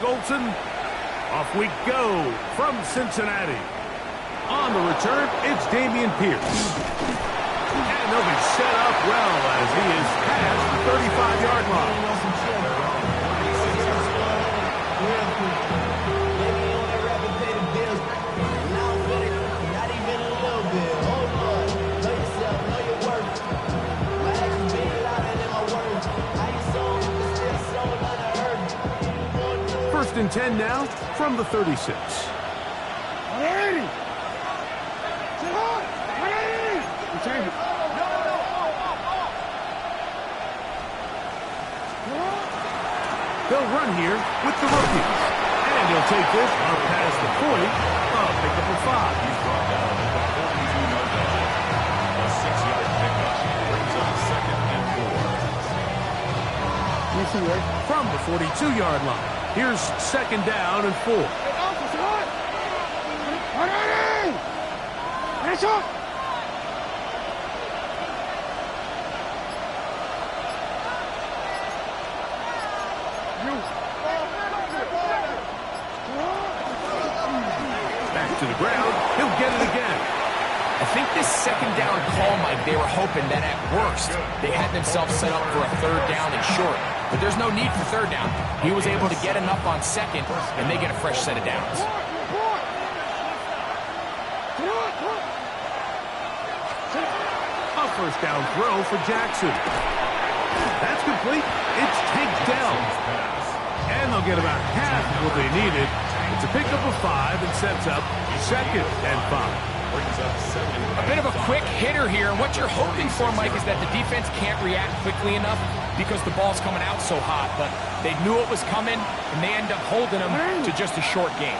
Golson, off we go from Cincinnati. On the return, it's Dameon Pierce. And they'll be set up well as he is past the 35-yard line. First and 10 now from the 36. They'll run here with the rookies. And he'll take this up past the 40. Pick up a 5. He's brought down at the 42-yard line. A 6-yard pickup brings up 2nd and 4. From the 42-yard line, here's 2nd down and 4. Back to the ground. He'll get it again. I think this 2nd down call, Mike, they were hoping that at worst they had themselves set up for a 3rd down and short. But there's no need for 3rd down. He was able to get enough on 2nd, and they get a fresh set of downs. A 1st down throw for Jackson. That's complete. It's Tank Dell. And they'll get about half of what they needed. It's a pickup of 5 and sets up 2nd and 5. A bit of a quick hitter here, and what you're hoping for, Mike, is that the defense can't react quickly enough because the ball's coming out so hot, but they knew it was coming, and they end up holding them to just a short game.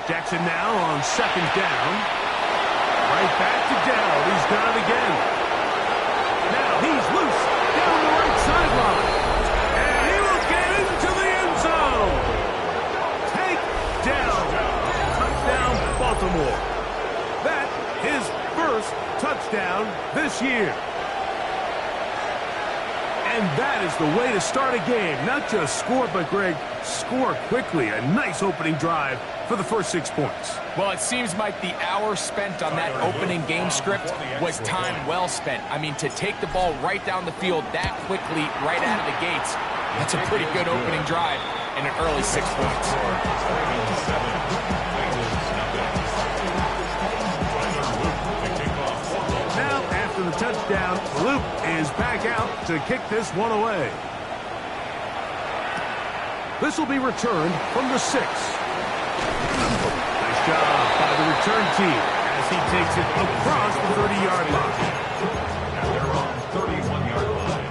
Jackson now on 2nd down. Right back to Dell. He's got it again. Now he's loose down the right sideline. And he will get into the end zone. Tank Dell. Touchdown, Baltimore. That his first touchdown this year. And that is the way to start a game. Not just score, but, Greg, score quickly. A nice opening drive for the first 6 points. Well, it seems like the hour spent on that opening game script was time well spent. I mean, to take the ball right down the field that quickly, right out of the gates, that's a pretty good opening drive and an early 6 points. Now, after the touchdown, Luke is back out to kick this one away. This will be returned from the 6. Nice job by the return team as he takes it across the 30-yard line. Now they're on 31-yard line.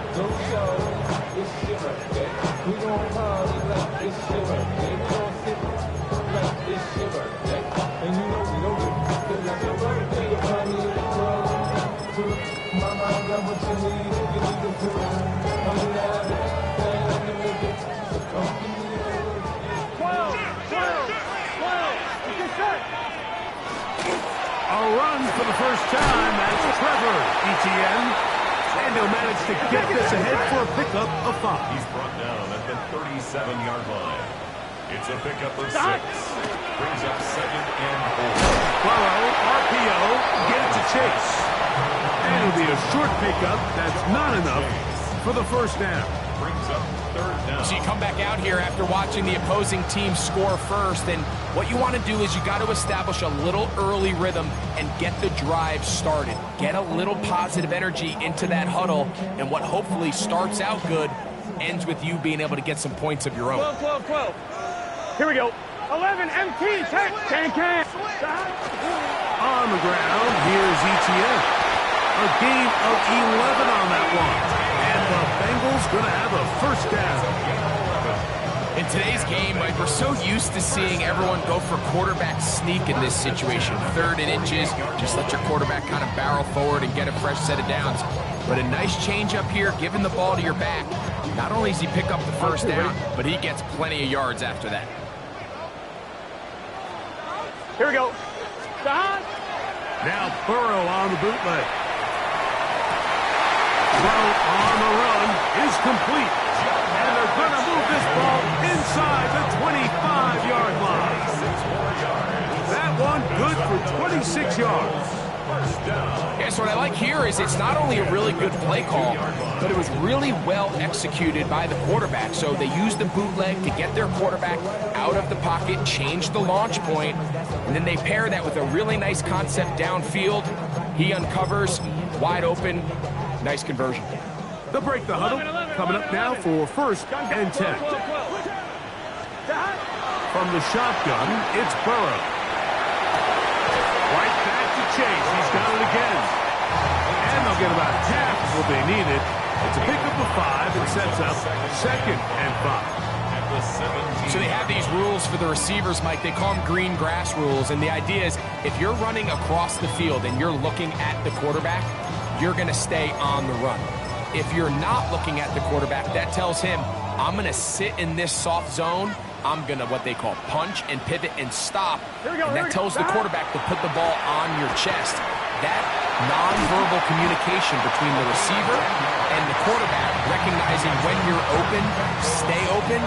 A run for the first time as Trevor Etienne. And he'll manage to get this ahead for a pickup of 5. He's brought down at the 37-yard line. It's a pickup of 6. Brings up 2nd and 4. Burrow, RPO, get it to Chase. And it'll be a short pickup that's not enough for the first down. Brings up 3rd down. So you come back out here after watching the opposing team score first, and what you want to do is you got to establish a little early rhythm and get the drive started. Get a little positive energy into that huddle, and what hopefully starts out good ends with you being able to get some points of your own. 12. Here we go. 11, MT, 10. On the ground, here's Etienne. A gain of 11 on that one. And the Bengals going to have a first down. In today's game, Mike, we're so used to seeing everyone go for quarterback sneak in this situation. 3rd and inches, just let your quarterback kind of barrel forward and get a fresh set of downs. But a nice change up here, giving the ball to your back. Not only does he pick up the first down, but he gets plenty of yards after that. Here we go. Stop. Now Burrow on the bootleg. Throw on the run is complete. And they're going to move this ball inside the 25-yard line. That one good for 26 yards. Yeah, so what I like here is it's not only a really good play call, but it was really well executed by the quarterback. So they used the bootleg to get their quarterback out of the pocket, change the launch point, and then they pair that with a really nice concept downfield. He uncovers, wide open, nice conversion. They'll break the huddle. Coming up now for 1st and 10. From the shotgun, it's Burrow. Right back to Chase. He's got it again. And they'll get about half of what they needed. It's a pickup of 5 and sets up 2nd and 5. So they have these rules for the receivers, Mike. They call them green grass rules. And the idea is if you're running across the field and you're looking at the quarterback, you're going to stay on the run. If you're not looking at the quarterback, that tells him, I'm going to sit in this soft zone. I'm going to what they call punch and pivot and stop. And that tells the quarterback to put the ball on your chest. That nonverbal communication between the receiver and the quarterback, recognizing when you're open, stay open,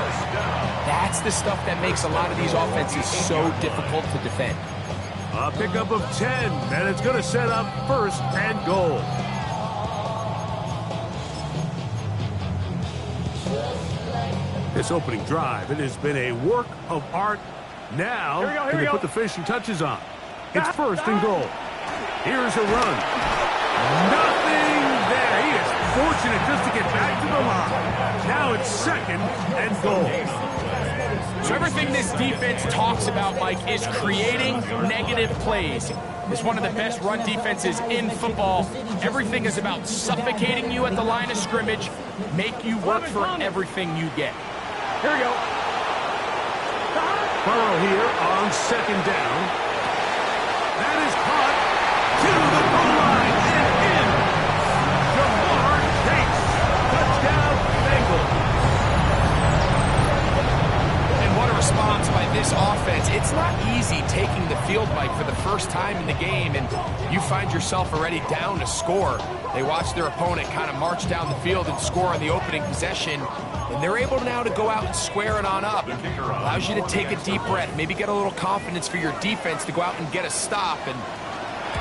that's the stuff that makes a lot of these offenses so difficult to defend. A pickup of 10, and it's going to set up 1st and goal. This opening drive, it has been a work of art. Now, can they put the finishing touches on? It's 1st and goal. Here's a run. Nothing there. He is fortunate just to get back to the line. Now it's 2nd and goal. So everything this defense talks about, Mike, is creating negative plays. It's one of the best run defenses in football. Everything is about suffocating you at the line of scrimmage, make you work for everything you get. Here we go. Burrow here on 2nd down. That is caught to the goal line and in. Jamar Chase. Touchdown, Bengals. And what a response by this offense. It's not easy taking the field, Mike, for the first time in the game, and you find yourself already down to score. They watch their opponent kind of march down the field and score on the opening possession, and they're able now to go out and square it on up. Allows you to take a deep breath, maybe get a little confidence for your defense to go out and get a stop, and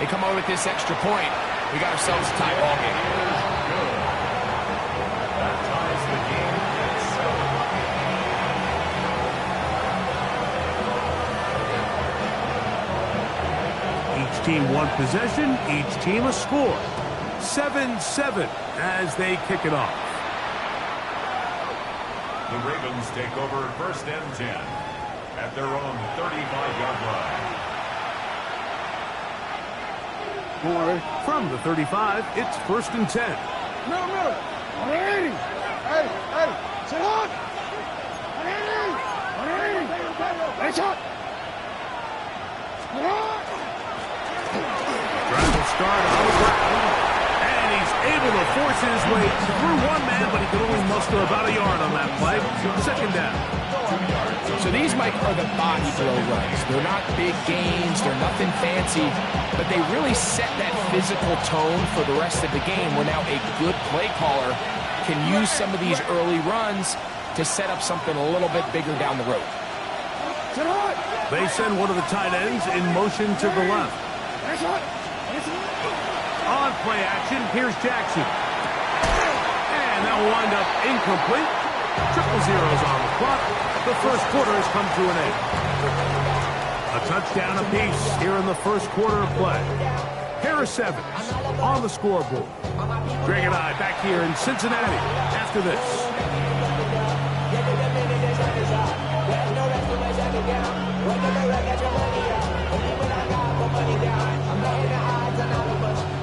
they come away with this extra point. We got ourselves a tie ball game. That ties the game at 7. Each team one possession, each team a score. 7-7 as they kick it off. The Ravens take over 1st and 10 at their own 35-yard line. From the 35, it's 1st and 10. No. 180. Hey. Sit on. 180. Hey, shot. Drive will start on the ground. And he's able to force his way through one man, but he can only muster about a yard on that play. 2nd down. So these, Mike, are the body blow runs. They're not big gains, they're nothing fancy, but they really set that physical tone for the rest of the game, where now a good play caller can use some of these early runs to set up something a little bit bigger down the road. They send one of the tight ends in motion to the left. On play action, here's Jackson. And that will wind up incomplete. 0-0s on the clock. The first quarter has come to an end. A touchdown apiece here in the first quarter of play. Harris Evans on the scoreboard. Greg and I back here in Cincinnati after this.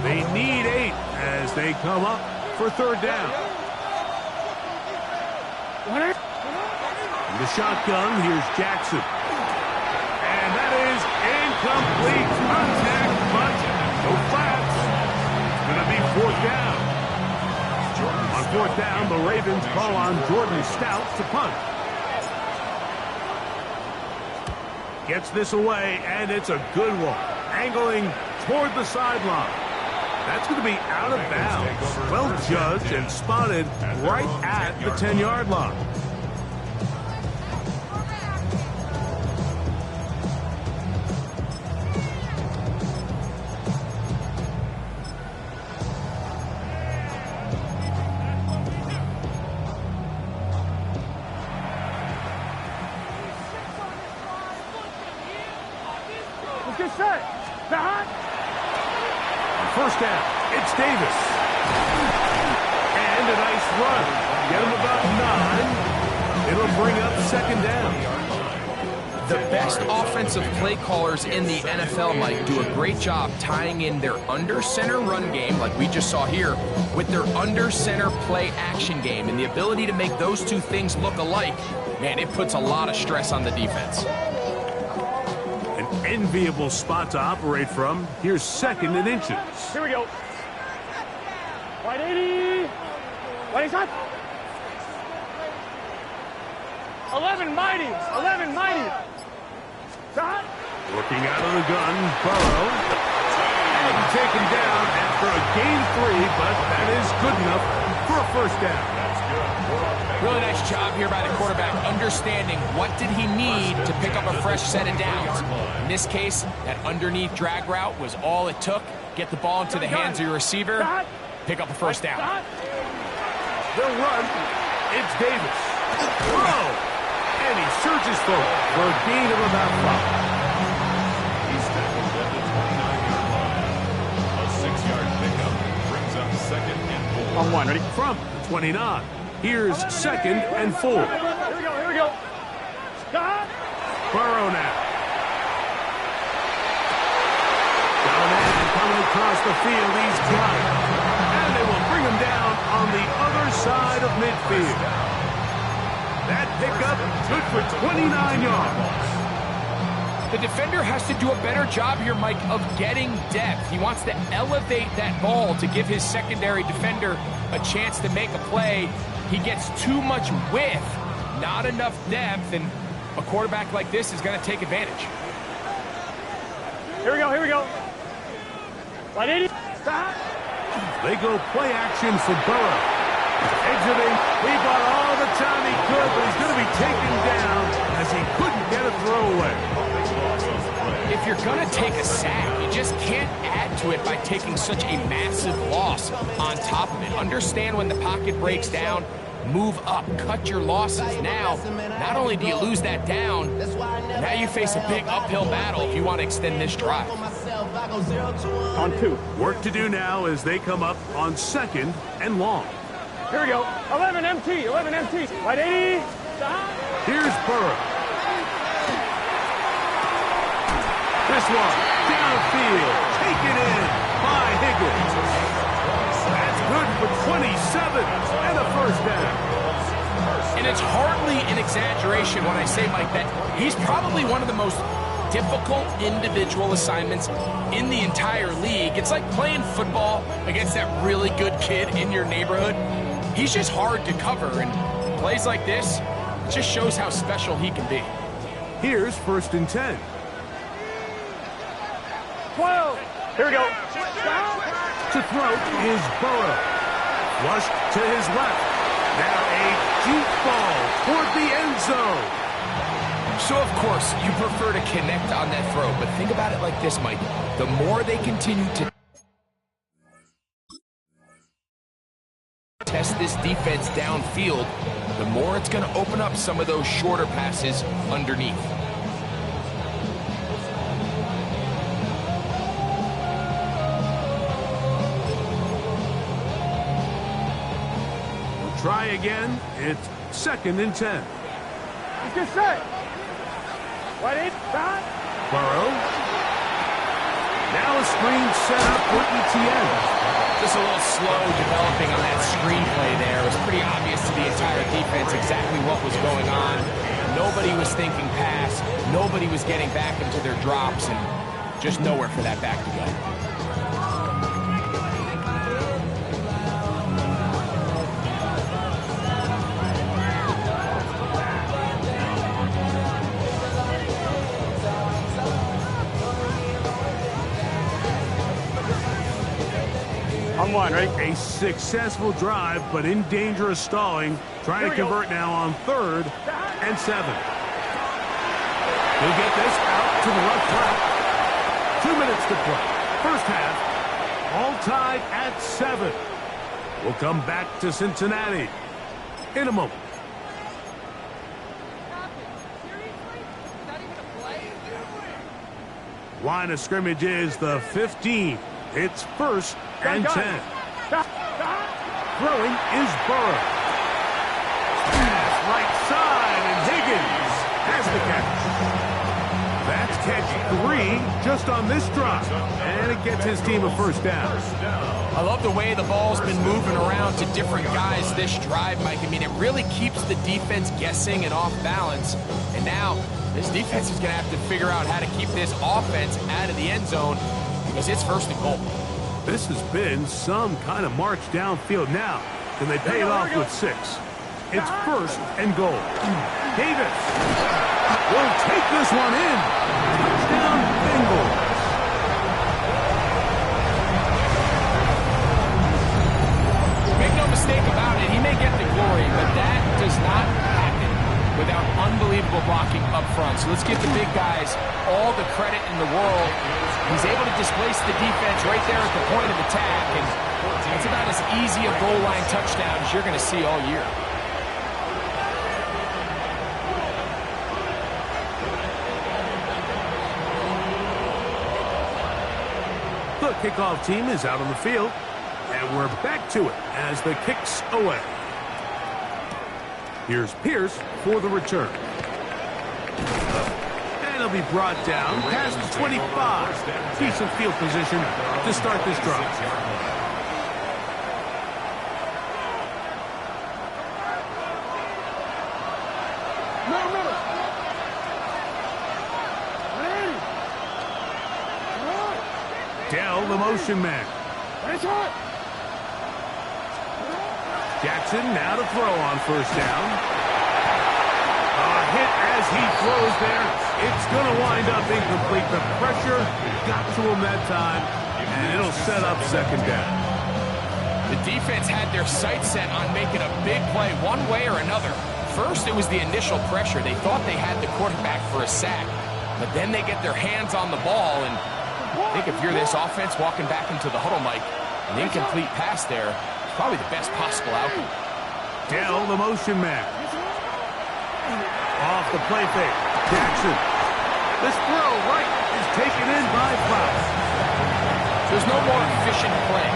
They need 8 as they come up for 3rd down. In the shotgun, here's Jackson. And that is incomplete. Contact, but no flats. It's going to be 4th down. On 4th down, the Ravens call on Jordan Stout to punt. Gets this away, and it's a good one. Angling toward the sideline. That's going to be out of bounds. Well judged and spotted right at the 10-yard line. Let's get set. Behind. First down, it's Davis. And a nice run. Get him about 9. It'll bring up second down. The best offensive play callers in the NFL, Mike, do a great job tying in their under-center run game, like we just saw here, with their under-center play action game. And the ability to make those two things look alike, man, it puts a lot of stress on the defense. An enviable spot to operate from. Here's second and inches. Here we go. Wide 80. Wide inside. 11 mighty. 11 mighty. Shot. Working out of the gun, Burrow. And taken down after a gain 3, but that is good enough for a first down. Really nice job here by the quarterback, understanding what did he need to pick up a fresh set of downs. In this case, that underneath drag route was all it took. Get the ball into the hands of your receiver, pick up a first down. They'll run. It's Davis. Whoa! And he surges forward for a gain of about 5. He's tackled at the 29-yard line. A 6-yard pickup brings up second and 4. On one, ready? From the 29. Here's second and 4. Here we go, here we go. Shot. Burrow now. Down and coming across the field, he's got it. And they will bring him down on the other side of midfield. That pickup good for 29 yards. The defender has to do a better job here, Mike, of getting depth. He wants to elevate that ball to give his secondary defender a chance to make a play. He gets too much width, not enough depth, and a quarterback like this is going to take advantage. Here we go, here we go. Wide 80. Stop. They go play action for Burrow. Exiting, he bought all the time he could, but he's going to be taken down as he couldn't get a throwaway. If you're going to take a sack, you just can't add to it by taking such a massive loss on top of it. Understand when the pocket breaks down, move up, cut your losses. Now, not only do you lose that down, now you face a big uphill battle if you want to extend this drive. On 2. Work to do now as they come up on second and long. Here we go. 11 MT, 11 MT. Wide 80. Stop. Here's Burrow. This one, downfield, taken in by Higgins. That's good for 27 and a first down. And it's hardly an exaggeration when I say, Mike, that he's probably one of the most difficult individual assignments in the entire league. It's like playing football against that really good kid in your neighborhood. He's just hard to cover, and plays like this just shows how special he can be. Here's first and 10. 12. Here we go. To throw is Burrow. Flushed to his left. Now a deep ball toward the end zone. So, of course, you prefer to connect on that throw, but think about it like this, Mike. The more they continue to test this defense downfield, the more it's going to open up some of those shorter passes underneath. We'll try again. It's second and 10. Let's get set. Wide 8. Stop. Burrow. Now a screen set up for ETN. Just a little slow developing on that screenplay there. It was pretty obvious to the entire defense exactly what was going on. Nobody was thinking pass. Nobody was getting back into their drops, and just nowhere for that back to go. On one, ready? A successful drive, but in danger of stalling. Trying to convert now on 3rd and 7. He'll get this out to the left flat. 2 minutes to play. First half, all tied at 7. We'll come back to Cincinnati in a moment. Line of scrimmage is the 15. It's 1st and 10. Throwing is Burrow. Pass right side, and Higgins has the catch. That's catch 3 just on this drive, and it gets his team a first down. I love the way the ball's been moving around to different guys this drive, Mike. I mean, it really keeps the defense guessing and off balance. And now this defense is going to have to figure out how to keep this offense out of the end zone because it's 1st and goal. This has been some kind of march downfield now. Can they pay it off with 6? It's 1st and goal. Davis will take this one in. Touchdown, Bengals. Make no mistake about it, he may get the glory, but that does not happen without unbelievable blocking up front. So let's give the big guys all the credit in the world. He's able to displace the defense right there at the point of attack, and it's about as easy a goal line touchdown as you're going to see all year. The kickoff team is out on the field, and we're back to it as the kick's away. Here's Pierce for the return. And he'll be brought down past the 25. Decent field position to start this drive. Dell, the motion man. Jackson now to throw on first down. A hit as he throws there. It's going to wind up incomplete. The pressure got to him that time, and it'll set up 2nd down. The defense had their sights set on making a big play one way or another. First, it was the initial pressure. They thought they had the quarterback for a sack, but then they get their hands on the ball, and I think if you're this offense walking back into the huddle, Mike, an incomplete pass there is probably the best possible outcome. Dell, the motion man. Off the play fake. Jackson. This throw right is taken in by Klaus. There's no more efficient play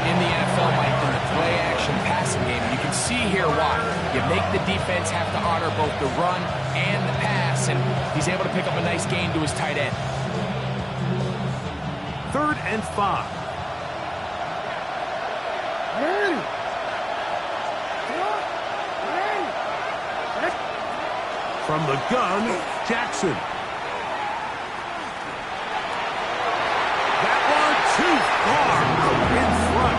in the NFL, Mike, than the play-action passing game. You can see here why. You make the defense have to honor both the run and the pass, and he's able to pick up a nice gain to his tight end. 3rd and 5. From the gun, Jackson. That one too far out in front.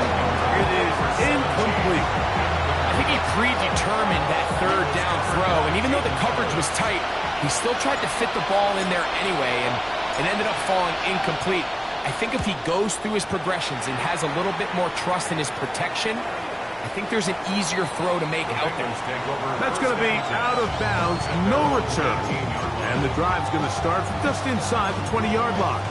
It is incomplete. I think he predetermined that 3rd down throw, and even though the coverage was tight, he still tried to fit the ball in there anyway, and it ended up falling incomplete. I think if he goes through his progressions and has a little bit more trust in his protection, I think there's an easier throw to make out there. That's going to be out of bounds, no return. And the drive's going to start from just inside the 20-yard line.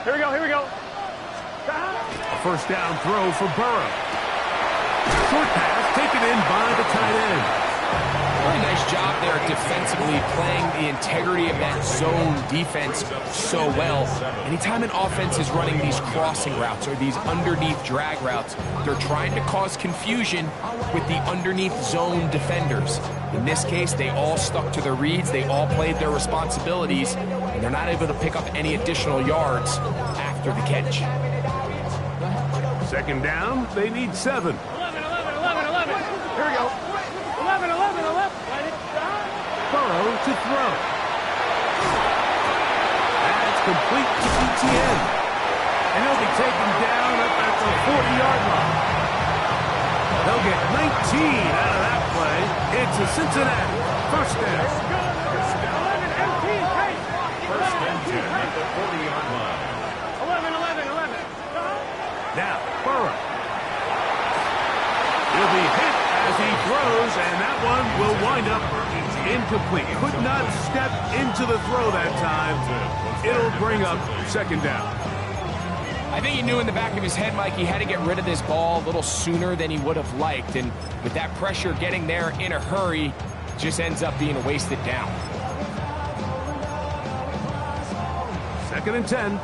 Here we go. A first down throw for Burrow. Short pass taken in by the tight end. Really nice job there defensively, playing the integrity of that zone defense so well. Anytime an offense is running these crossing routes or these underneath drag routes, they're trying to cause confusion with the underneath zone defenders. In this case, they all stuck to their reads, they all played their responsibilities, and they're not able to pick up any additional yards after the catch. 2nd down, they need 7. 11. Here we go. 11. Burrow to throw. That's complete to ETN. And he'll be taken down up at the 40-yard line. They'll get 19 out of that play. It's a Cincinnati first down. First and 10 at the 40-yard line. 11. Now, Burrow. He'll be hit as he throws, and that one will wind up incomplete. Could not step into the throw that time. It'll bring up second down. I think he knew in the back of his head, Mike, he had to get rid of this ball a little sooner than he would have liked. And with that pressure getting there in a hurry, just ends up being a wasted down. Second and 10.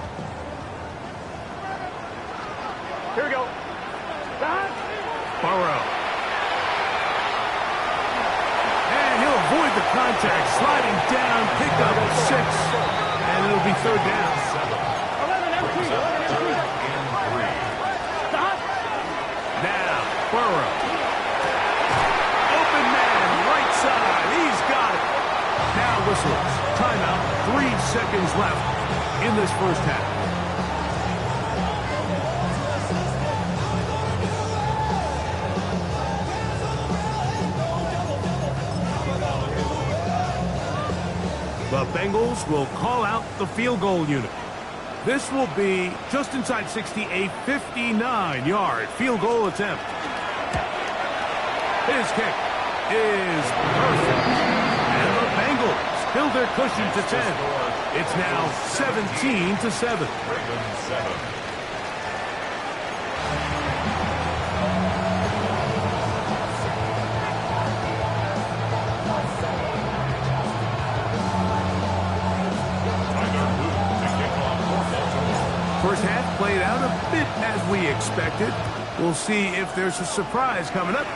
Here we go. Burrow. And he'll avoid the contact, sliding down, pick up 6, and it'll be third down. 11 empty. Now, Burrow. Open man, right side. He's got it. Now whistles. Timeout. 3 seconds left in this first half. The Bengals will call out the field goal unit. This will be just inside 60, a 59-yard field goal attempt. His kick is perfect. And the Bengals build their cushion to 10. It's now 17-7. First half played out a bit as we expected. We'll see if there's a surprise coming up.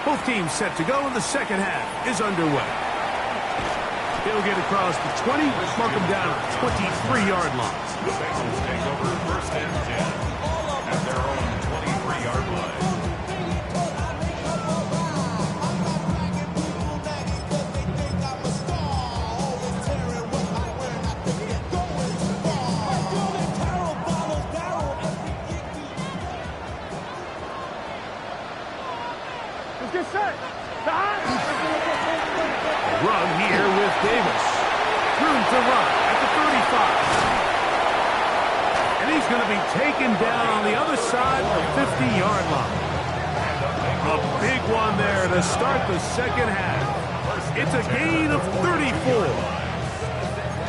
Both teams set to go, and the second half is underway. He'll get across the 20, mark him down at 23-yard line. The Bengals take over first and 10 at their own 23-yard line. Get set. Run here with Davis. Room to run at the 35. And he's going to be taken down on the other side of the 50-yard line. A big one there to start the second half. It's a gain of 34.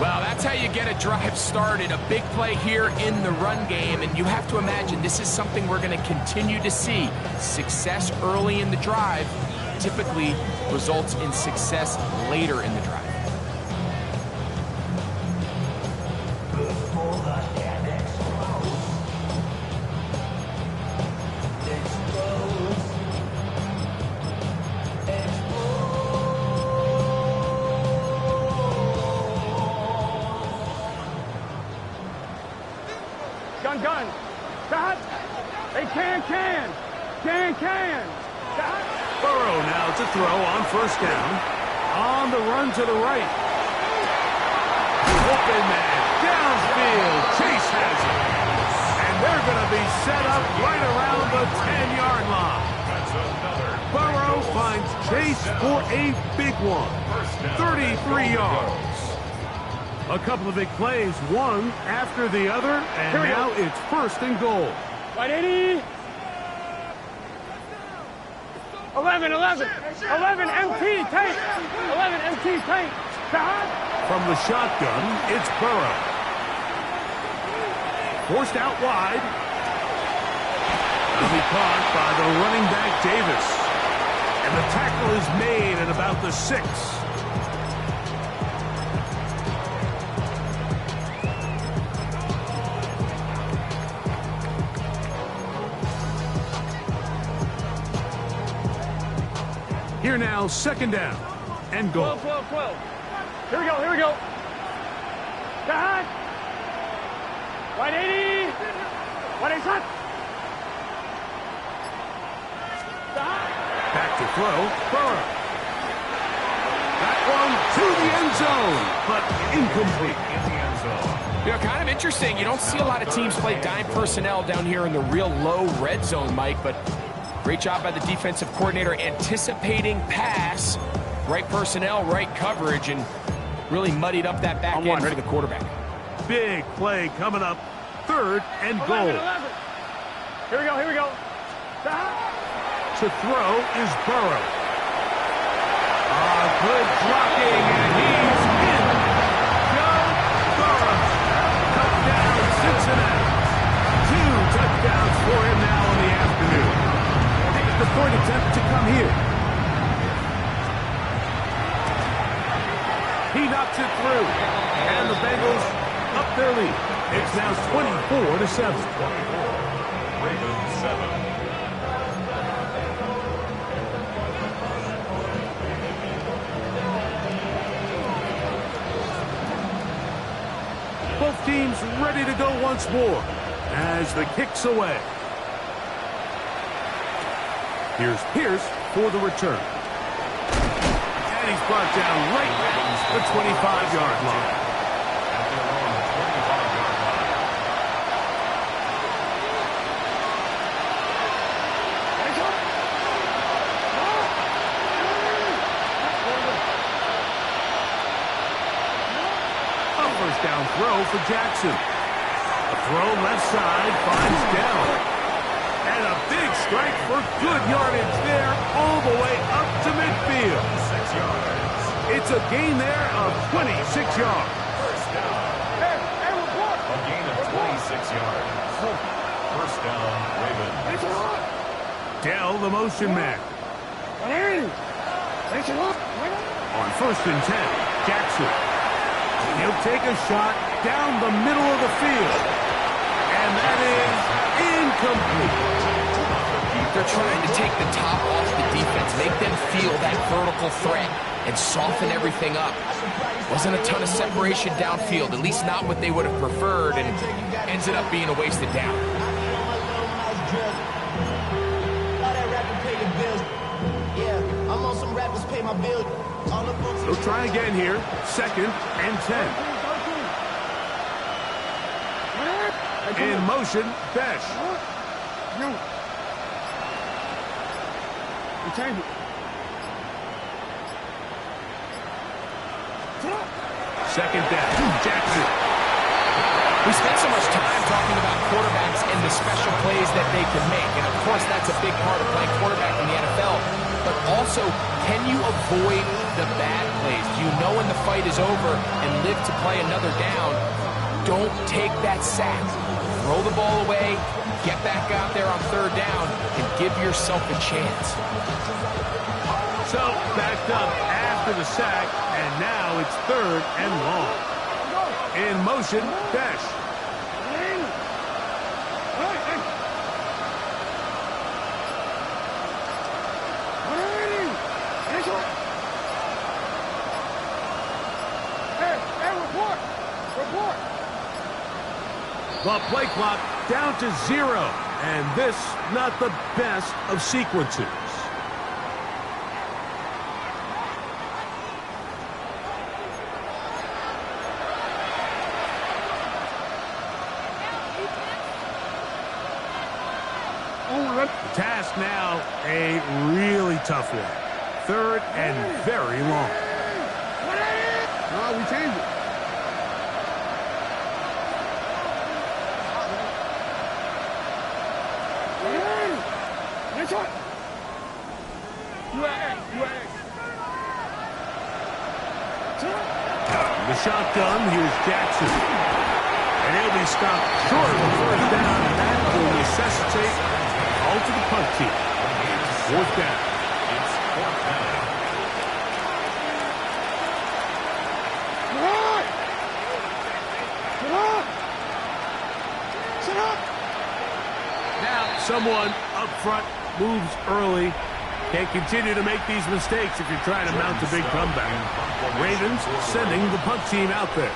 Well, that's how you get a drive started. A big play here in the run game, and you have to imagine this is something we're going to continue to see. Success early in the drive typically results in success later in the drive. Gun. Stop. They can. Stop. Burrow now to throw on first down. On the run to the right. Open man. Downfield. Chase has it. And they're going to be set up right around the 10-yard line. Burrow finds Chase for a big one. 33 yards. A couple of big plays, one after the other, and now it's first and goal. Right, 80. 11 empty tank. 11 empty tank. Stop. From the shotgun, it's Burrow. Forced out wide. It'll be caught by the running back Davis. And the tackle is made at about the 6. Here now, second down and goal. 12. Here we go. Stop. Right, 80. Right, shot. Stop. Back to throw, Burrow. That one to the end zone, but incomplete. In the end zone. You know, kind of interesting. You don't see a lot of teams play dime personnel down here in the real low red zone, Mike, but great job by the defensive coordinator anticipating pass, right personnel, right coverage, and really muddied up that back end for the quarterback. Big play coming up. 3rd and goal. 11. Here we go, here we go. To throw is Burrow. Good blocking, and he's in. Joe Burrow. Touchdown, Cincinnati. 2 touchdowns for him now in the afternoon. I think it's the 3rd attempt to come here. He knocks it through, and the Bengals up their lead. It's now 24-7. Ravens 7. Both teams ready to go once more as the kick's away. Here's Pierce for the return. And he's brought down right at the 25-yard line. At their own 25-yard line. A first down throw for Jackson. A throw left side finds Dell. And a big strike for good yardage there all the way up to midfield. 6 yards. It's a gain there of 26 yards. First down. A gain of 26 yards. First down, Ravens. Dell, the motion man. On 1st and 10, Jackson. He'll take a shot down the middle of the field. And that is incomplete. They're trying to take the top off the defense, make them feel that vertical threat, and soften everything up. Wasn't a ton of separation downfield, at least not what they would have preferred, and ends it up being a wasted down. They'll try again here. 2nd and 10. In motion, Besh. Second down, Jackson. We spent so much time talking about quarterbacks and the special plays that they can make, and of course that's a big part of playing quarterback in the NFL, but also, can you avoid the bad plays? Do you know when the fight is over and live to play another down? Don't take that sack. Throw the ball away, get back out there on 3rd down, and give yourself a chance. So, backed up after the sack, and now it's 3rd and long. In motion, Besh. The play clock down to 0, and this not the best of sequences. The task now, a really tough one. 3rd and very long. We changed it. The shotgun, here's Jackson. And he'll be stopped short of the 1st down, and that will necessitate all to the punt team. 4th down. It's 4th down. Now, someone up front moves early. Can't continue to make these mistakes if you're trying to mount a big comeback. Ravens sending the punt team out there.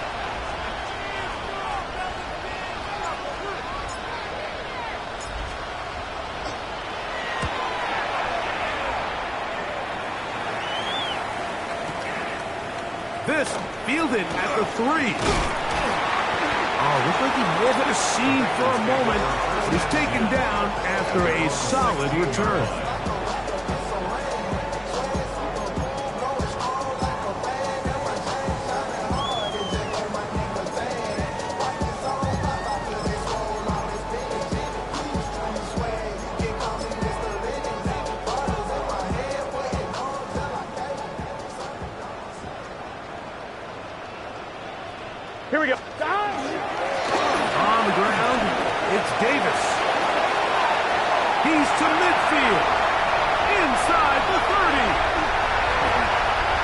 This fielded at the 3. Oh, looks like he may have hit a seam for a moment. He's taken down after a solid return. Here we go. On the ground, it's Davis. He's to midfield. Inside the 30.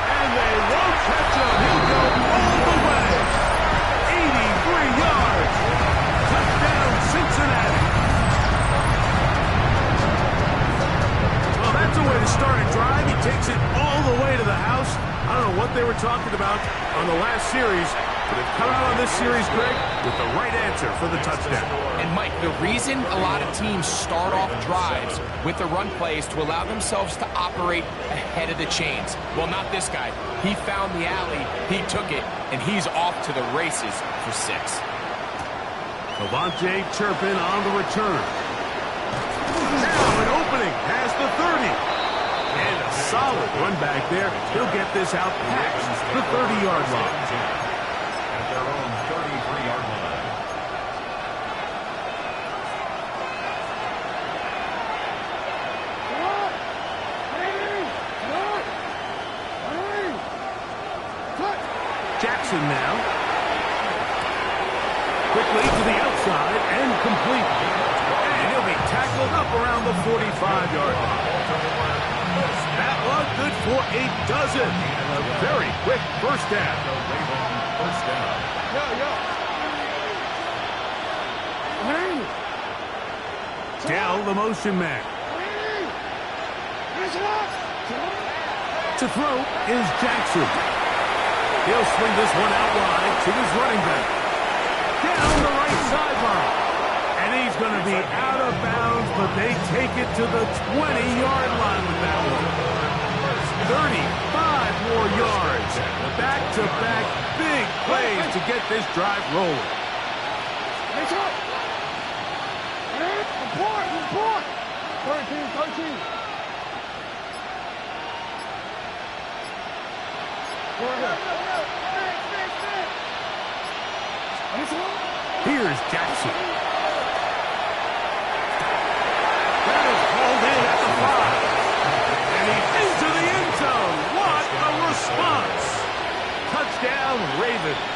And they won't catch him. He'll go all the way. 83 yards. Touchdown, Cincinnati. Well, that's a way to start a drive. He takes it all the way to the house. I don't know what they were talking about on the last series, but they've come out on this series, Greg, with the right answer for the touchdown. And, Mike, the reason a lot of teams start off drives with the run play is to allow themselves to operate ahead of the chains. Well, not this guy. He found the alley, he took it, and he's off to the races for 6. Devontae Turpin on the return. Now an opening past the 30. And a solid run back there. He'll get this out past the 30-yard line. At their own 33-yard line. Jackson now. Quickly to the outside and complete. And he'll be tackled up around the 45-yard line. That one good for a dozen. And a very quick first down. First down. Dell, the motion man. To throw is Jackson. He'll swing this one out wide to his running back. Down the right sideline. And he's going to be out of bounds, but they take it to the 20-yard line with that one. 35 more yards. Back-to-back big plays to get this drive rolling. Report. 13. Here's Jackson. That is called in at the 5. And he's into the end zone. What a response. Touchdown, Ravens.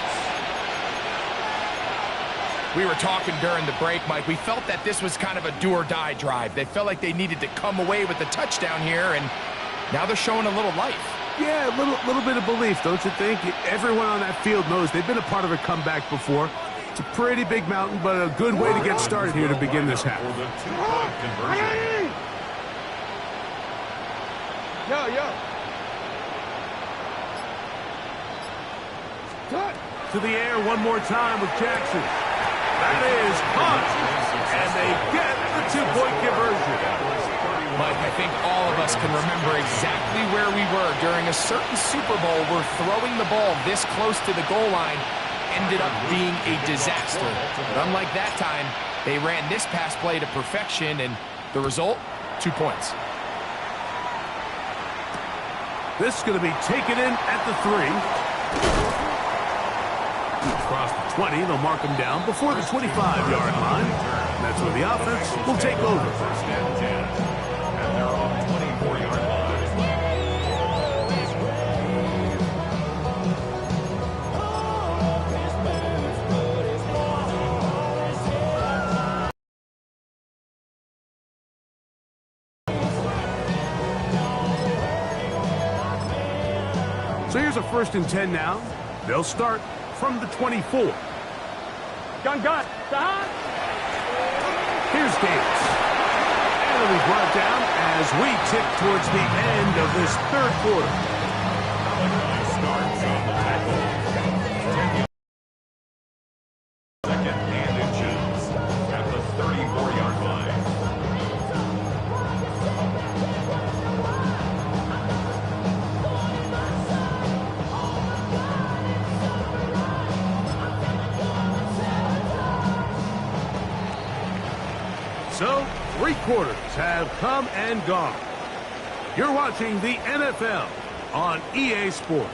We were talking during the break, Mike. We felt that this was kind of a do-or-die drive. They felt like they needed to come away with the touchdown here, and now they're showing a little life. Yeah, a little bit of belief, don't you think? Everyone on that field knows they've been a part of a comeback before. It's a pretty big mountain, but a good way to get started here to begin this half. For the 2-point conversion. To the air one more time with Jackson. That is caught. And they get the 2-point conversion. Mike, I think all of us can remember exactly where we were during a certain Super Bowl where throwing the ball this close to the goal line ended up being a disaster. But unlike that time, they ran this pass play to perfection, and the result, 2 points. This is going to be taken in at the 3. Across the 20, they'll mark him down before the 25-yard line. And that's where the offense will take over. First and 10. At their own 24-yard line. So here's a 1st and 10 now. They'll start from the 24. Gun. Here's Davis. And it'll be brought down as we tick towards the end of this 3rd quarter. Starts on the tackle. 2nd and inches at the 34-yard line. So, 3 quarters have come and gone. You're watching the NFL on EA Sports.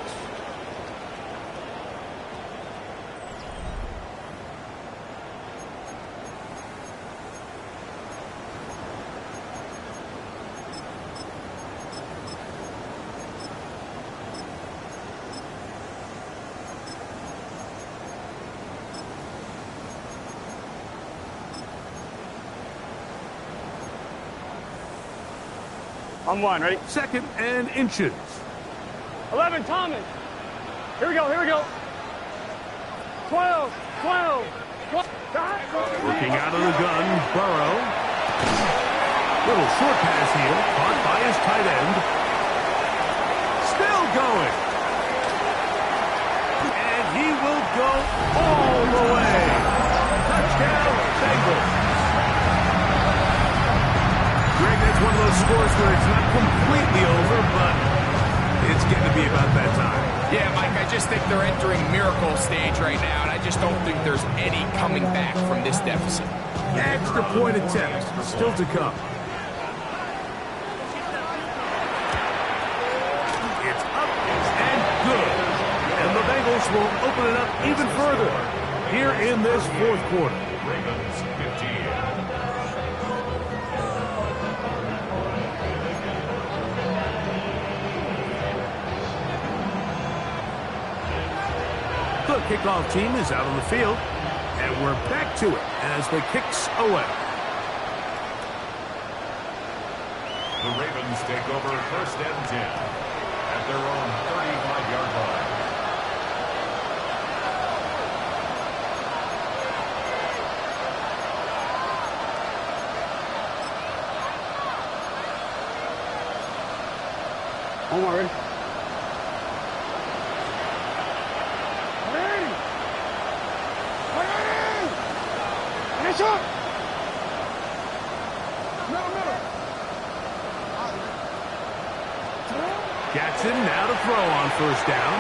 On 1, ready? 2nd and inches. 11, Thomas. Here we go, here we go. 12. Working out of the gun, Burrow. Little short pass here, caught by his tight end. Still going. And he will go all the way. Touchdown, Bengals. Greg, that's one of those scores where it's not completely over, but it's getting to be about that time. Yeah, Mike, I just think they're entering miracle stage right now, and I just don't think there's any coming back from this deficit. Extra point attempt still to come. It's up and good. And the Bengals will open it up even further here in this 4th quarter. Ravens 15. The kickoff team is out on the field, and we're back to it as the kick's away. The Ravens take over 1st and 10 at their own 35-yard line. One more, ready? Jackson now to throw on 1st down.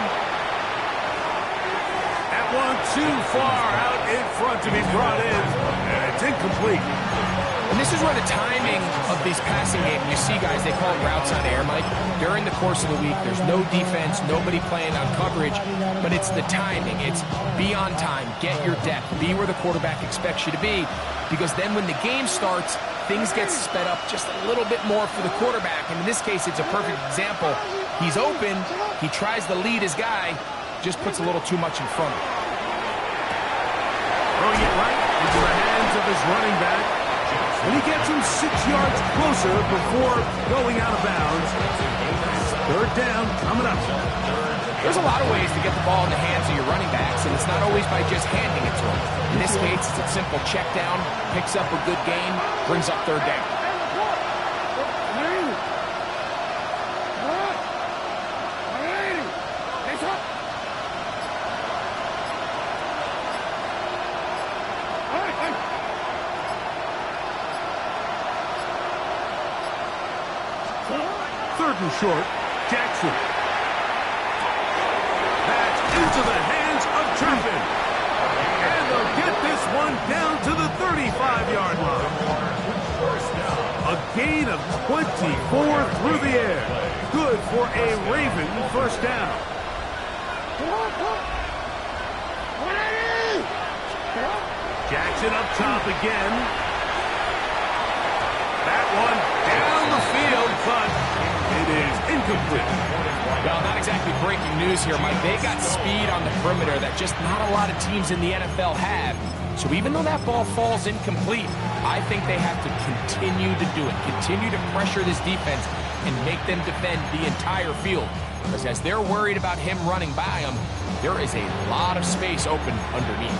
That one too far out in front to be brought in. And it's incomplete. And this is where the timing of these passing games, you see guys, they call it routes on air, Mike. During the course of the week, there's no defense, nobody playing on coverage, but it's the timing. It's be on time, get your depth, be where the quarterback expects you to be, because then when the game starts, things get sped up just a little bit more for the quarterback. And in this case, it's a perfect example. He's open, he tries to lead his guy, just puts a little too much in front of him. Throwing it right into the hands of his running back. And he gets him 6 yards closer before going out of bounds. 3rd down coming up. There's a lot of ways to get the ball in the hands of your running backs, and it's not always by just handing it to them. In this case, it's a simple check down, picks up a good gain, brings up 3rd down. Short, Jackson. That's into the hands of Turpin. And they'll get this one down to the 35-yard line. A gain of 24 through the air. Good for a Raven 1st down. Jackson up top again. That one down the field, but it is incomplete. Well, not exactly breaking news here, Mike. They got speed on the perimeter that just not a lot of teams in the NFL have. So even though that ball falls incomplete, I think they have to continue to do it. Continue to pressure this defense and make them defend the entire field. Because as they're worried about him running by them, there is a lot of space open underneath.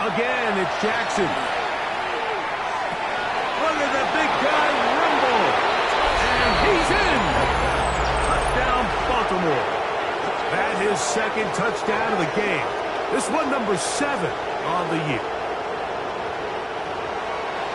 Again, it's Jackson. Look at the big guy rumble. And he's in. Touchdown, Baltimore. That is 2nd touchdown of the game. This one number 7 on the year.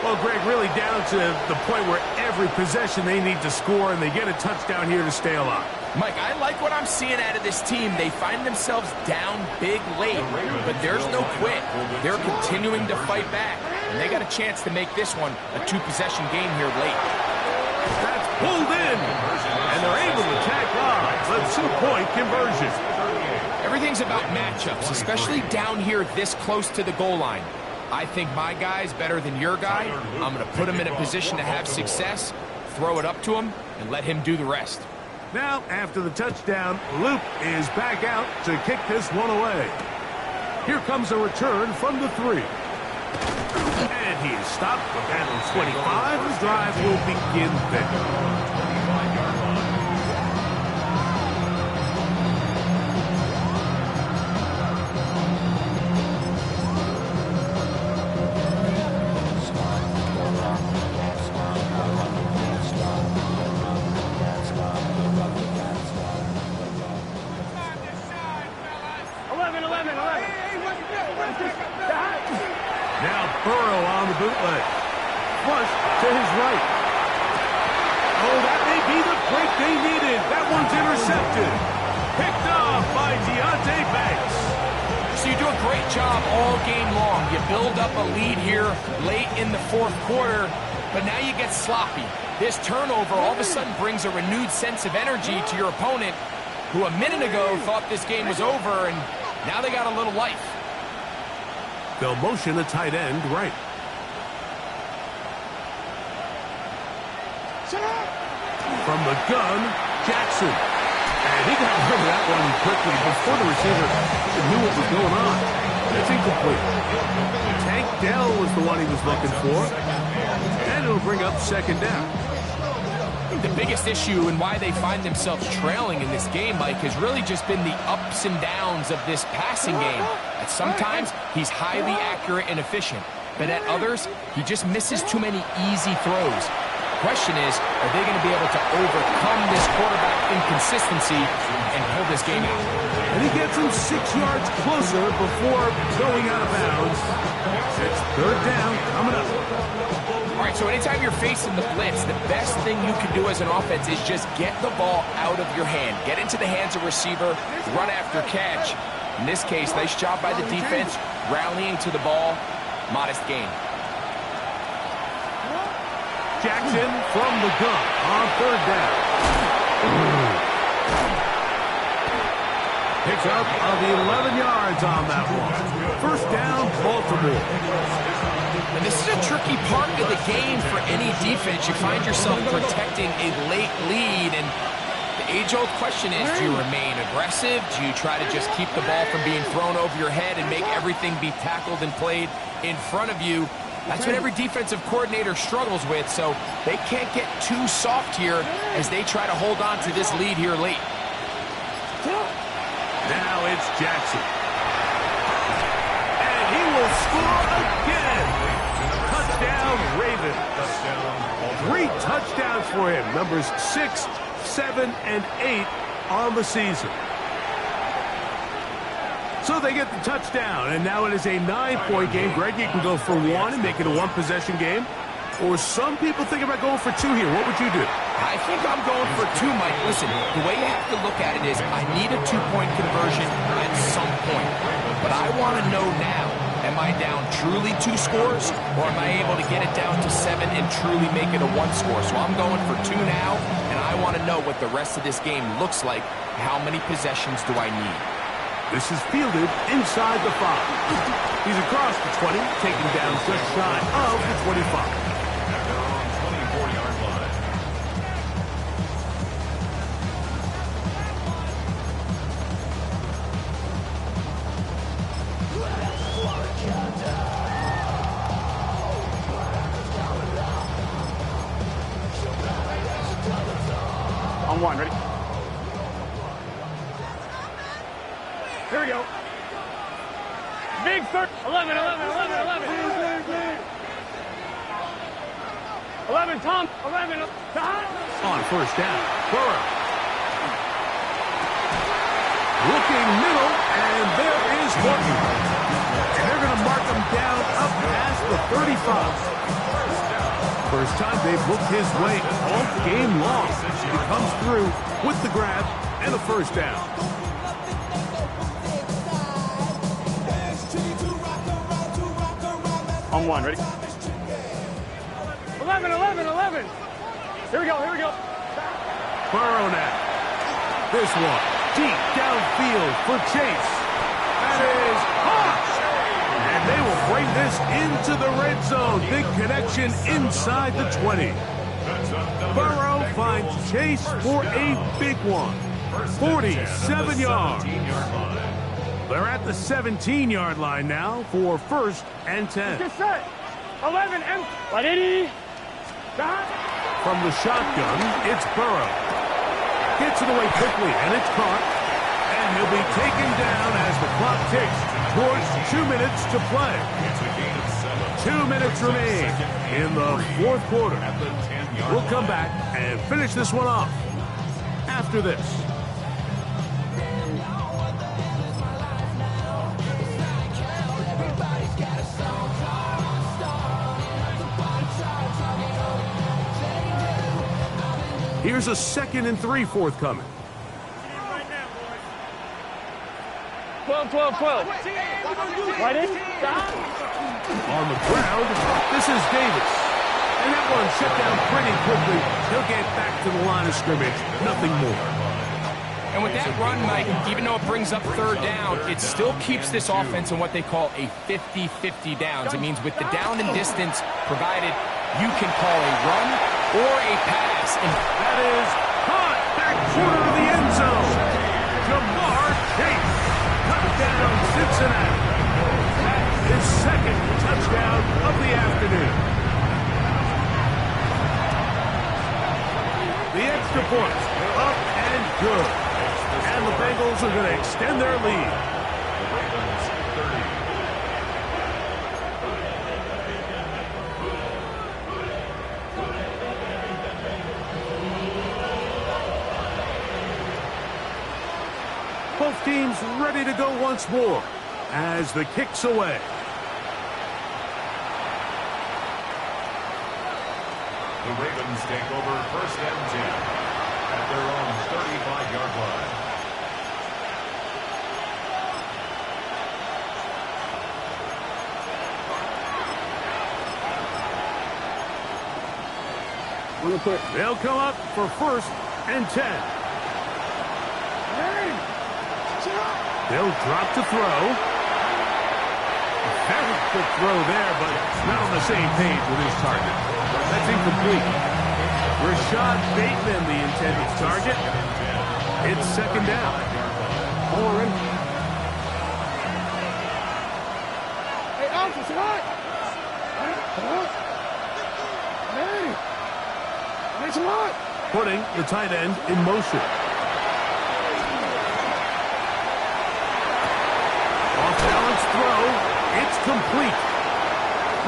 Well, Greg, really down to the point where every possession they need to score, and they get a touchdown here to stay alive. Mike, I like what I'm seeing out of this team. They find themselves down big late, but there's no quit. They're continuing to fight back, and they got a chance to make this one a two-possession game here late. That's pulled in, and they're able to tack on the two-point conversion. Everything's about matchups, especially down here this close to the goal line. I think my guy's better than your guy. I'm going to put him in a position to have success, throw it up to him, and let him do the rest. Now, after the touchdown, Luke is back out to kick this one away. Here comes a return from the 3. And he is stopped at the 25. The drive will begin there. Burrow on the bootleg. Flush to his right. Oh, that may be the break they needed. That one's intercepted. Picked off by Deontay Banks. So you do a great job all game long. You build up a lead here late in the fourth quarter, but now you get sloppy. This turnover all of a sudden brings a renewed sense of energy to your opponent, who a minute ago thought this game was over, and now they got a little life. They'll motion a tight end right. From the gun, Jackson. And he got rid of that one quickly before the receiver knew what was going on. It's incomplete. Tank Dell was the one he was looking for. And it'll bring up second down. The biggest issue and why they find themselves trailing in this game, Mike, has really just been the ups and downs of this passing game. At sometimes, he's highly accurate and efficient, but at others, he just misses too many easy throws. The question is, are they going to be able to overcome this quarterback inconsistency and pull this game out? And he gets him 6 yards closer before going out of bounds. It's third down coming up. All right, so anytime you're facing the blitz, the best thing you can do as an offense is just get the ball out of your hand. Get into the hands of receiver, run after catch. In this case, nice job by the defense, rallying to the ball. Modest gain. Jackson from the gun on third down. Picks up of the 11 yards on that one. First down, Baltimore. And this is a tricky part of the game for any defense. You find yourself protecting a late lead, and the age-old question is, do you remain aggressive? Do you try to just keep the ball from being thrown over your head and make everything be tackled and played in front of you? That's what every defensive coordinator struggles with, so they can't get too soft here as they try to hold on to this lead here late. Now it's Jackson. And he will score again. Touchdown, Ravens. 3 touchdowns for him. Numbers 6, 7, and 8 on the season. So they get the touchdown, and now it is a 9-point game. Greg, you can go for 1 and make it a 1-possession game. Or some people think about going for 2 here. What would you do? I think I'm going for 2, Mike. Listen, the way you have to look at it is I need a 2-point conversion at some point. But I want to know now, am I down truly 2 scores, or am I able to get it down to 7 and truly make it a 1 score? So I'm going for 2 now, and I want to know what the rest of this game looks like. How many possessions do I need? This is fielded inside the 5. He's across the 20, taken down just shy of the 25. On 1, ready? Here we go. Big third. 11, 11, 11, 11. 11, Tom. 11, Tom. On first down, Burrow. Looking middle, and there is Horton. And they're going to mark him down up past the 35. First time they've looked his way all game long. He comes through with the grab and a first down. On one, ready? 11, 11, 11. Here we go, here we go. Burrow now. This one, deep downfield for Chase. That is hot. And they will bring this into the red zone. Big connection inside the 20. Burrow finds Chase for a big one. 47 yards. They're at the 17-yard line now for first and 10. Get set. 11, M. Right, 80. From the shotgun, it's Burrow. Gets it away quickly, and it's caught. And he'll be taken down as the clock ticks towards 2 minutes to play. 2 minutes remain in the fourth quarter. We'll come back and finish this one off after this. Here's a 2nd and 3 forthcoming. 12, 12, 12. Right in. On the ground, this is Davis. And that one shut down pretty quickly. He'll get back to the line of scrimmage. Nothing more. And with that run, Mike, even though it brings up third down, it still keeps this offense in what they call a 50-50 downs. It means with the down and distance provided, you can call a run or a pass. And that is caught back corner of the end zone. Jamar Chase. Touchdown, Cincinnati. His second touchdown of the afternoon. The extra point, up and good. And the Bengals are going to extend their lead. The Ravens 30. Both teams ready to go once more as the kick's away. The Ravens take over first and 10 at their own 35-yard line. They'll come up for first and 10. They'll drop to throw. Very quick throw there, but not on the same page with his target. That's incomplete. Rashad Bateman, the intended target. It's second down. Warren. Hey, Alpha, what? Hey. It's a lot. Putting the tight end in motion. Off-balance throw. It's complete.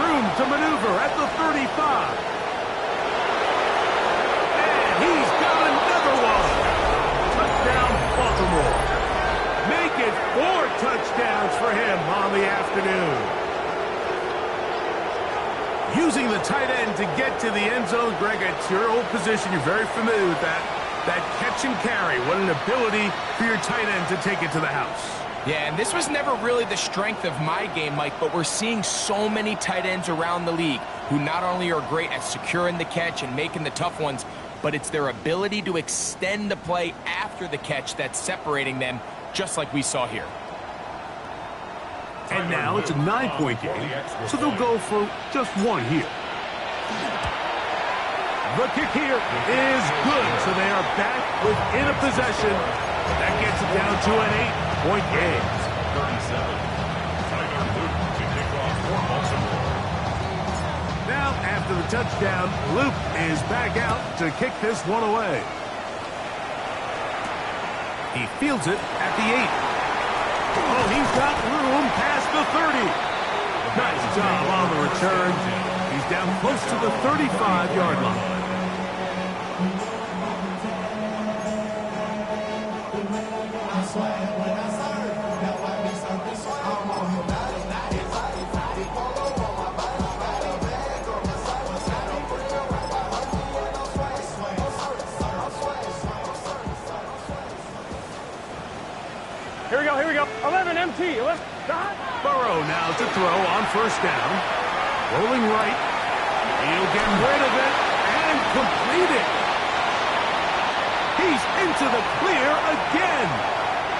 Room to maneuver at the 35. And he's got another one. Touchdown, Baltimore. Make it 4 touchdowns for him on the afternoon. Using the tight end to get to the end zone, Greg, it's your old position. You're very familiar with that. That catch and carry. What an ability for your tight end to take it to the house. yeah, and this was never really the strength of my game, Mike, but we're seeing so many tight ends around the league who not only are great at securing the catch and making the tough ones, but it's their ability to extend the play after the catch that's separating them, just like we saw here. And now it's a 9-point game, so they'll go for just one here. The kick here is good, so they are back within a possession. That gets it down to an 8-point game. 37. Tyler Luke to kick off for Baltimore. Now, after the touchdown, Luke is back out to kick this one away. He fields it at the 8. Oh, he's got room past the 30. Nice job on the return. He's down close to the 35-yard line. Burrow now to throw on first down. Rolling right. He'll get rid of it and complete it. He's into the clear again.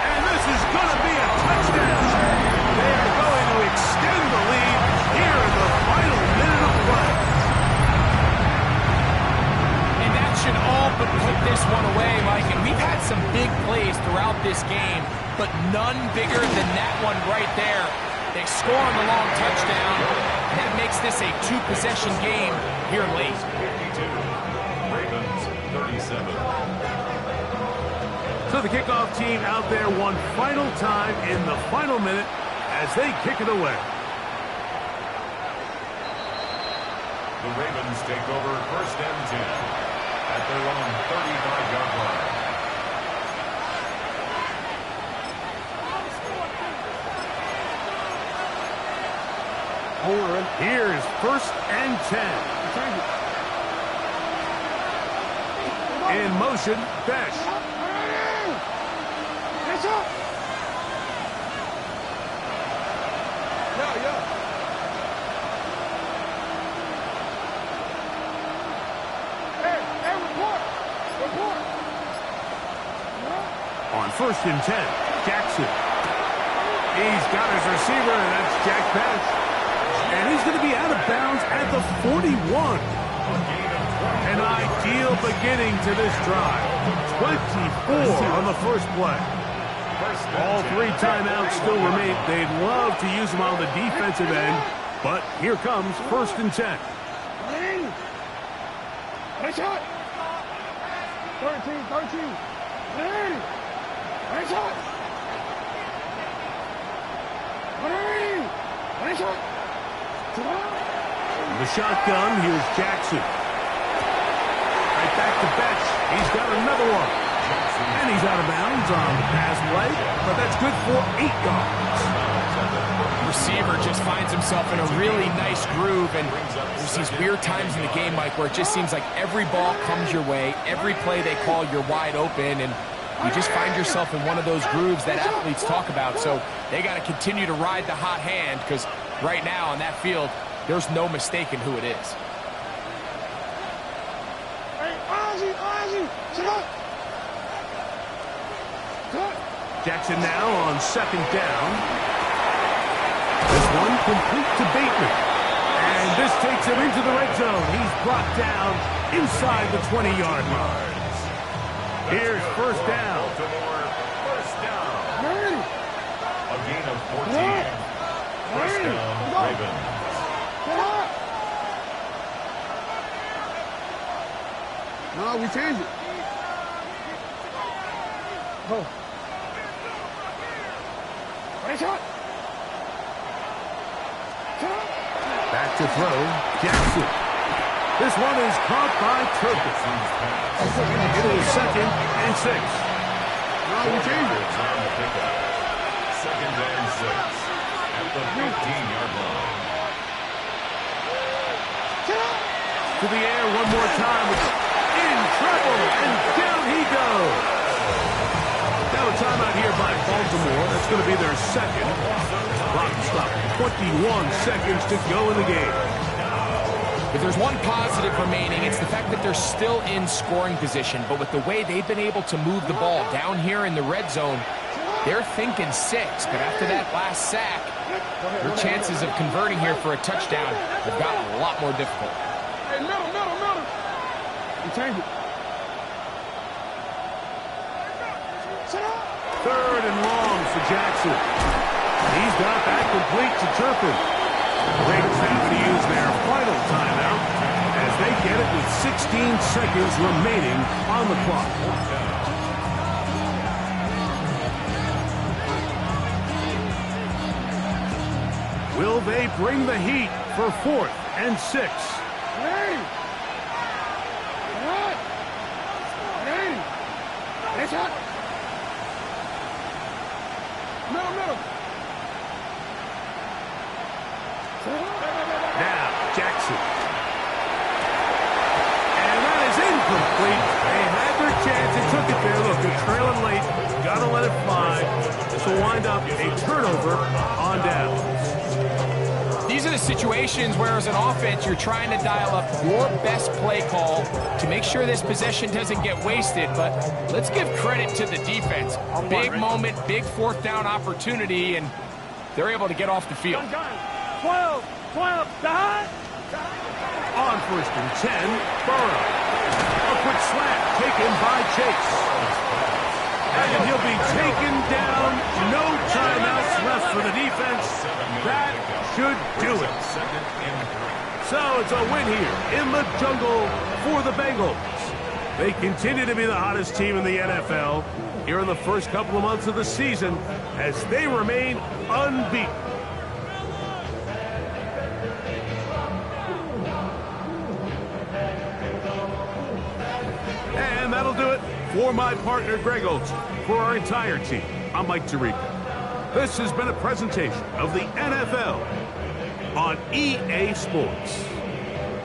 And this is going to be a touchdown. They are going to extend the lead here in the final minute of play. And that should all but put this one away, Mike. And we've had some big plays throughout this game, but none bigger than that one right there. They score on the long touchdown, and that makes this a two-possession game here late. 52. Ravens 37. So the kickoff team out there one final time in the final minute as they kick it away. The Ravens take over first and 10 at their own 35-yard line. Here's first and 10. In motion, Besh. On first and 10, Jackson. He's got his receiver, and that's Jack Besh. And he's going to be out of bounds at the 41. An ideal beginning to this drive. 24 on the first play. All three timeouts still remain. They'd love to use them on the defensive end, but here comes first and 10. 13. The shotgun, here's Jackson. Right back to Betch. He's got another one. And he's out of bounds on the pass play, but that's good for 8 yards. Receiver just finds himself in a really nice groove, and there's these weird times in the game, Mike, where it just seems like every ball comes your way, every play they call, you're wide open, and you just find yourself in one of those grooves that athletes talk about. So they got to continue to ride the hot hand, because right now on that field, there's no mistaking who it is. Jackson now on second down. This one complete to Bateman. And this takes him into the red zone. He's brought down inside the 20-yard line. Here's first down. First down. A gain of 14. First down, Ravens. No, we change it. Oh. Back to throw, Jackson. This one is caught by Turpin. It is second and 6. No, we change it. Second and 6 at the 15-yard line. To the air one more time. In trouble, and down he goes. Now a timeout here by Baltimore. That's going to be their second. Clock stop. 21 seconds to go in the game. If there's one positive remaining, it's the fact that they're still in scoring position. But with the way they've been able to move the ball down here in the red zone, they're thinking 6. But after that last sack, their chances of converting here for a touchdown have gotten a lot more difficult. Hey, middle. We change it. Third and long for Jackson. He's got that complete to Turpin. Ravens have to use their final timeout as they get it with 16 seconds remaining on the clock. Will they bring the heat for 4th and 6? Now, Jackson. And that is incomplete. They had their chance. They took it there. Look, they're trailing late. Got to let it fly. This will wind up a turnover on downs. These are the situations where, as an offense, you're trying to dial up your best play call to make sure this possession doesn't get wasted. But let's give credit to the defense. Big moment, big fourth down opportunity, and they're able to get off the field. 12, dot. On 1st and 10, Burrow. A quick slant taken by Chase. And he'll be taken down. No timeouts left for the defense. That should do it. So it's a win here in the jungle for the Bengals. They continue to be the hottest team in the NFL here in the first couple of months of the season as they remain unbeaten. And that'll do it for my partner, Greg Olson. For our entire team, I'm Mike Tirico. This has been a presentation of the NFL on EA Sports.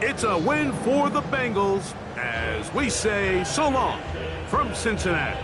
It's a win for the Bengals as we say so long from Cincinnati.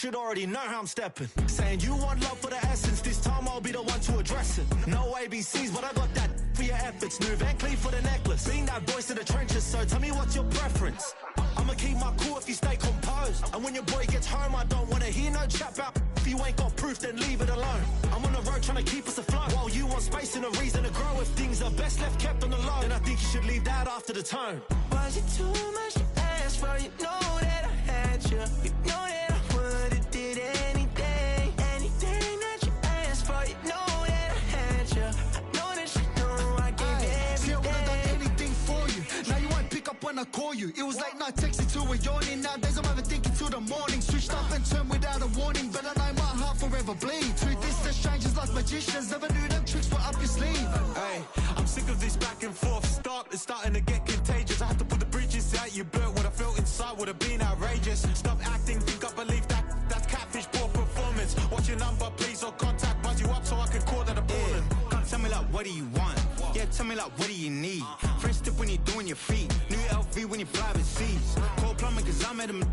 should already know how I'm stepping. Saying you want love for the essence, this time I'll be the one to address it. No ABCs, but I got that for your efforts. New Van Cleef for the necklace. Being that voice in the trenches, so tell me what's your preference. I'ma keep my cool if you stay composed. And when your boy gets home, I don't wanna hear no chat about if you ain't got proof, then leave it alone. I'm on the road trying to keep us afloat, while you want space and a reason to grow. If things are best left kept on the low, then I think you should leave that after the tone. Was it too much to ask for? You know that I had you. You know that I would've did anything, anything that you asked for. You know that I had you. I know that you know I gave everything. See, I would've done anything for you. Now you won't pick up when I call you. It was late night texting till we're yawning. Nowadays I'm overthinking till the morning. Switched up and turned without a warning, but I know my heart forever bleeds. Truth is, the strangers like magicians. Never knew them tricks were up your sleeve. Hey, I'm sick of this back and forth. It's starting to get contagious. I had to put the bridges out you built. What I felt inside would have been outrageous. Stop acting, think I believe that's catfish, poor performance. What's your number, please, or contact, buzz you up so I can call that a ballin'. Can't tell me like, what do you want? Yeah, tell me like, what do you need? Fresh tip when you're doing your feet. New LV when you fly overseas. Call plumbing cause I'm at them.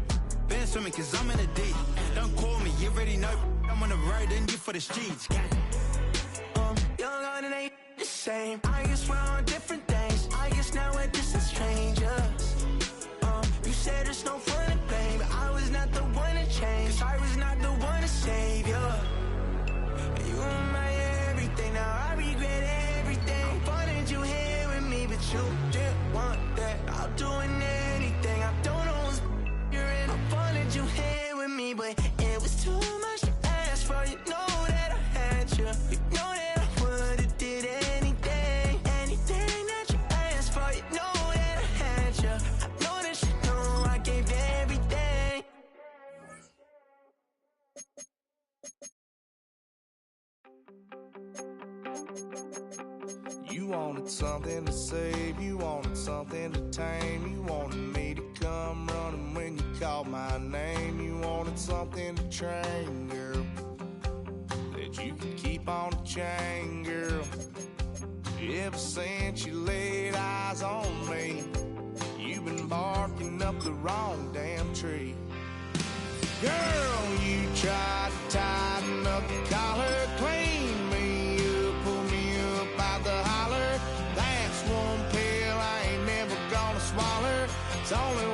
Been swimming cause I'm in the deep. Don't call me, you already know. I'm on the road and you for the streets. Young on and ain't the same. I guess we're on different things. I guess now we're distant strangers. You said there's no fun to blame, but I was not the one to change. Cause I was not the one to save you. You were my everything, now I regret everything. I wanted you here with me, but you didn't want that. I'm doing anything, I don't know what's you're in. I wanted you here with me, but it was too much to ask for. You know that I had you. You know that I would've did anything, anything that you asked for. You know that I had you. I know that you know I gave everything. You wanted something to save, you wanted something to tame. You wanted me to come running when you called my name. You wanted something to train, girl, that you could keep on the chain, girl. Ever since you laid eyes on me, you've been barking up the wrong damn tree. Girl, you tried to tighten up the collar, clean me up, pull me up out the holler. That's one pill I ain't never gonna swallow. It's only